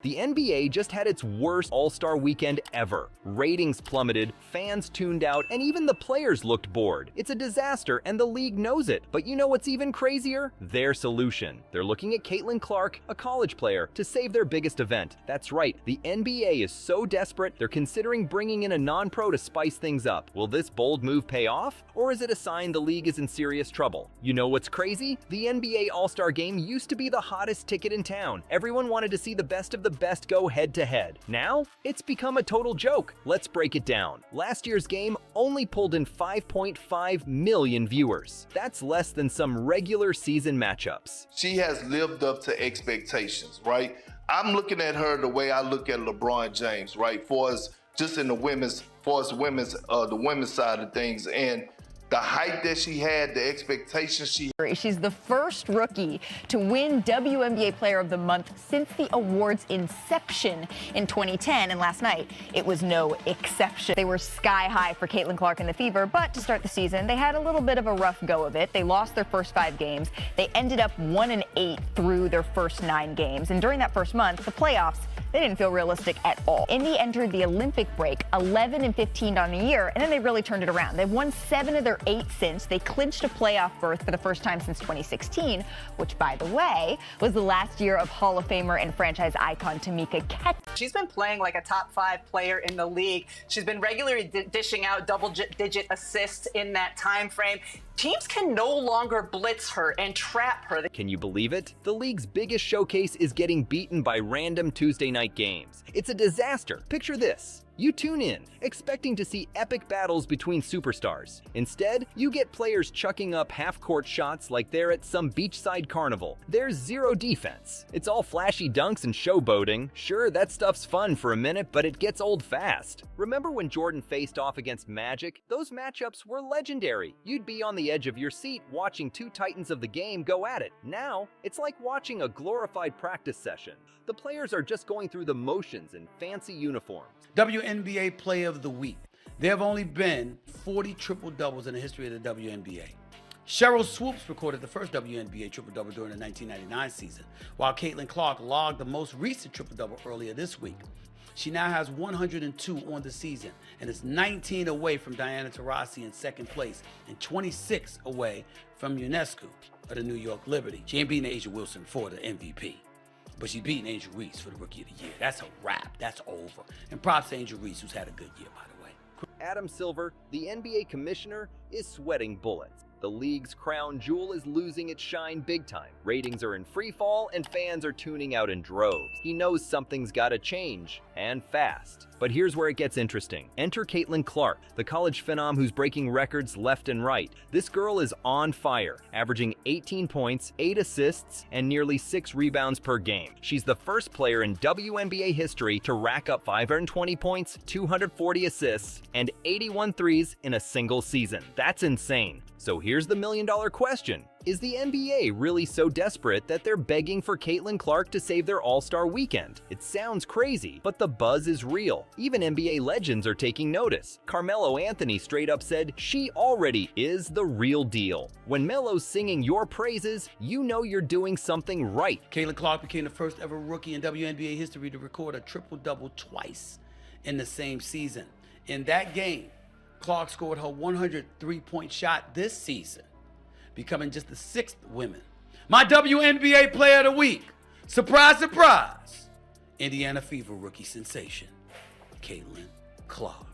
The NBA just had its worst All-Star weekend ever. Ratings plummeted, fans tuned out, and even the players looked bored. It's a disaster, and the league knows it. But you know what's even crazier? Their solution. They're looking at Caitlin Clark, a college player, to save their biggest event. That's right, the NBA is so desperate, they're considering bringing in a non-pro to spice things up. Will this bold move pay off? Or is it a sign the league is in serious trouble? You know what's crazy? The NBA All-Star Game used to be the hottest ticket in town. Everyone wanted to see the best of the best go head-to-head. Now, it's become a total joke. Let's break it down. Last year's game only pulled in 5.5 million viewers. That's less than some regular season matchups. She has lived up to expectations, right? I'm looking at her the way I look at LeBron James, right? For us, just in the women's side of things, and the hype that she had, the expectations she had. She's the first rookie to win WNBA Player of the Month since the award's inception in 2010, and last night it was no exception. They were sky high for Caitlin Clark and the Fever, but to start the season, they had a little bit of a rough go of it. They lost their first 5 games. They ended up 1-8 through their first 9 games, and during that first month, the playoffs, they didn't feel realistic at all. Indy entered the Olympic break 11-15 on the year, and then they really turned it around. They've won 7 of their 8 since. They clinched a playoff berth for the first time since 2016, which, by the way, was the last year of Hall of Famer and franchise icon Tamika Catchings. She's been playing like a top 5 player in the league. She's been regularly dishing out double-digit assists in that time frame. Teams can no longer blitz her and trap her. Can you believe it? The league's biggest showcase is getting beaten by random Tuesday night games. It's a disaster. Picture this. You tune in, expecting to see epic battles between superstars. Instead, you get players chucking up half-court shots like they're at some beachside carnival. There's zero defense. It's all flashy dunks and showboating. Sure, that stuff's fun for a minute, but it gets old fast. Remember when Jordan faced off against Magic? Those matchups were legendary. You'd be on the edge of your seat watching 2 titans of the game go at it. Now, it's like watching a glorified practice session. The players are just going through the motions in fancy uniforms. WNBA Player of the Week. There have only been 40 triple-doubles in the history of the WNBA. Cheryl Swoops recorded the first WNBA triple-double during the 1999 season, while Caitlin Clark logged the most recent triple-double earlier this week. She now has 102 on the season and is 19 away from Diana Taurasi in second place and 26 away from UNESCO of the New York Liberty. She ain't beating Asia Wilson for the MVP. But she's beating Angel Reese for the Rookie of the Year. That's a wrap. That's over. And props to Angel Reese, who's had a good year, by the way. Adam Silver, the NBA commissioner, is sweating bullets. The league's crown jewel is losing its shine big time. Ratings are in free fall and fans are tuning out in droves. He knows something's gotta change, and fast. But here's where it gets interesting. Enter Caitlin Clark, the college phenom who's breaking records left and right. This girl is on fire, averaging 18 points, 8 assists, and nearly 6 rebounds per game. She's the first player in WNBA history to rack up 520 points, 240 assists, and 81 threes in a single season. That's insane. So here's the million-dollar question. Is the NBA really so desperate that they're begging for Caitlin Clark to save their All-Star weekend? It sounds crazy, but the buzz is real. Even NBA legends are taking notice. Carmelo Anthony straight up said, "She already is the real deal." When Melo's singing your praises, you know you're doing something right. Caitlin Clark became the first ever rookie in WNBA history to record a triple-double twice in the same season. In that game, Clark scored her 103-point shot this season, becoming just the 6th woman. My WNBA Player of the Week, surprise, surprise, Indiana Fever rookie sensation, Caitlin Clark.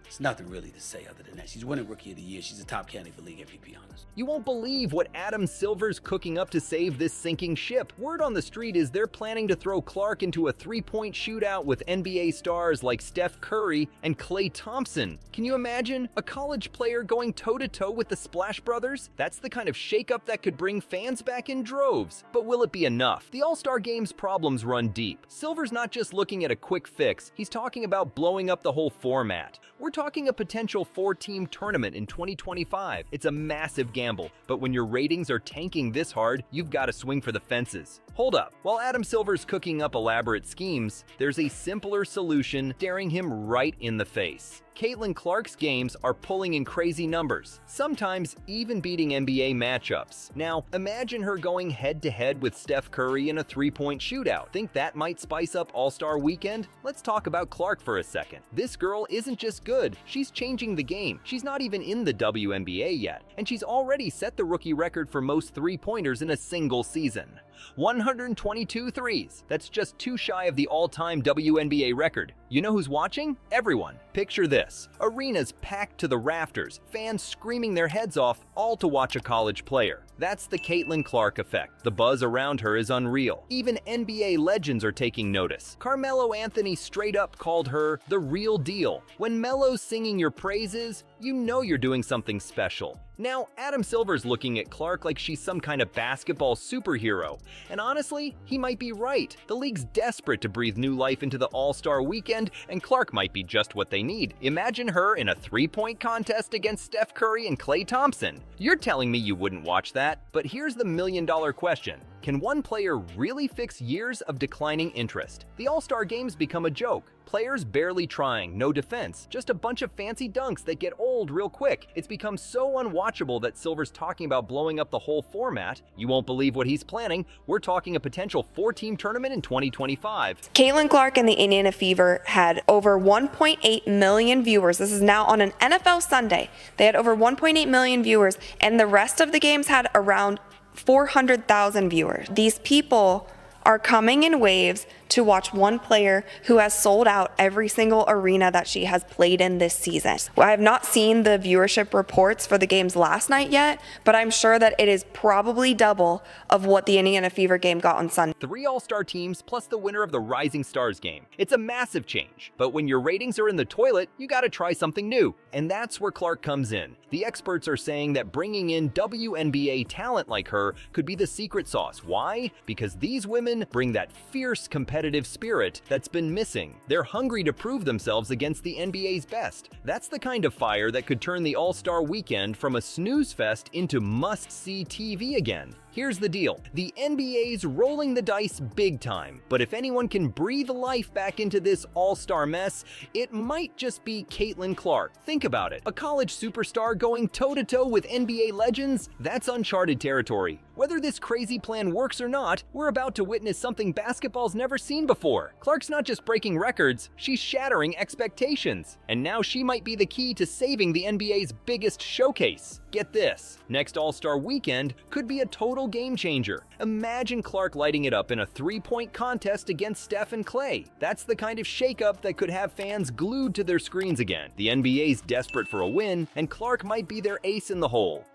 There's nothing really to say other than that. She's winning Rookie of the Year. She's a top candidate for league MVP, honest. You won't believe what Adam Silver's cooking up to save this sinking ship. Word on the street is they're planning to throw Clark into a 3-point shootout with NBA stars like Steph Curry and Klay Thompson. Can you imagine a college player going toe-to-toe with the Splash Brothers? That's the kind of shakeup that could bring fans back in droves. But will it be enough? The All-Star Game's problems run deep. Silver's not just looking at a quick fix, he's talking about blowing up the whole format. We're talking a potential 4-team tournament in 2025. It's a massive gamble, but when your ratings are tanking this hard, you've got to swing for the fences. Hold up. While Adam Silver's cooking up elaborate schemes, there's a simpler solution staring him right in the face. Caitlin Clark's games are pulling in crazy numbers, sometimes even beating NBA matchups. Now, imagine her going head-to-head with Steph Curry in a three-point shootout. Think that might spice up All-Star Weekend? Let's talk about Clark for a second. This girl isn't just good, she's changing the game. She's not even in the WNBA yet, and she's already set the rookie record for most three-pointers in a single season. 122 threes. That's just too shy of the all-time WNBA record. You know who's watching? Everyone. Picture this. Arenas packed to the rafters, fans screaming their heads off, all to watch a college player. That's the Caitlin Clark effect. The buzz around her is unreal. Even NBA legends are taking notice. Carmelo Anthony straight up called her the real deal. When Melo's singing your praises, you know you're doing something special. Now, Adam Silver's looking at Clark like she's some kind of basketball superhero. And honestly, he might be right. The league's desperate to breathe new life into the All-Star Weekend, and Clark might be just what they need. Imagine her in a three-point contest against Steph Curry and Klay Thompson. You're telling me you wouldn't watch that? But here's the million-dollar question. Can one player really fix years of declining interest? The All-Star Games become a joke. Players barely trying, no defense, just a bunch of fancy dunks that get old real quick. It's become so unwatchable that Silver's talking about blowing up the whole format. You won't believe what he's planning. We're talking a potential 4-team tournament in 2025. Caitlin Clark and the Indiana Fever had over 1.8 million viewers. This is now on an NFL Sunday. They had over 1.8 million viewers, and the rest of the games had around 400,000 viewers. These people are coming in waves to watch one player who has sold out every single arena that she has played in this season. I have not seen the viewership reports for the games last night yet, but I'm sure that it is probably double of what the Indiana Fever game got on Sunday. 3 All-Star teams plus the winner of the Rising Stars game. It's a massive change, but when your ratings are in the toilet, you gotta try something new. And that's where Clark comes in. The experts are saying that bringing in WNBA talent like her could be the secret sauce. Why? Because these women bring that fierce competitive spirit that's been missing. They're hungry to prove themselves against the NBA's best. That's the kind of fire that could turn the All-Star Weekend from a snooze fest into must-see TV again. Here's the deal. The NBA's rolling the dice big time, but if anyone can breathe life back into this all-star mess, it might just be Caitlin Clark. Think about it. A college superstar going toe-to-toe with NBA legends? That's uncharted territory. Whether this crazy plan works or not, we're about to witness something basketball's never seen before. Clark's not just breaking records, she's shattering expectations. And now she might be the key to saving the NBA's biggest showcase. Get this, next All-Star Weekend could be a total game changer. Imagine Clark lighting it up in a three-point contest against Steph and Klay. That's the kind of shakeup that could have fans glued to their screens again. The NBA's desperate for a win, and Clark might be their ace in the hole.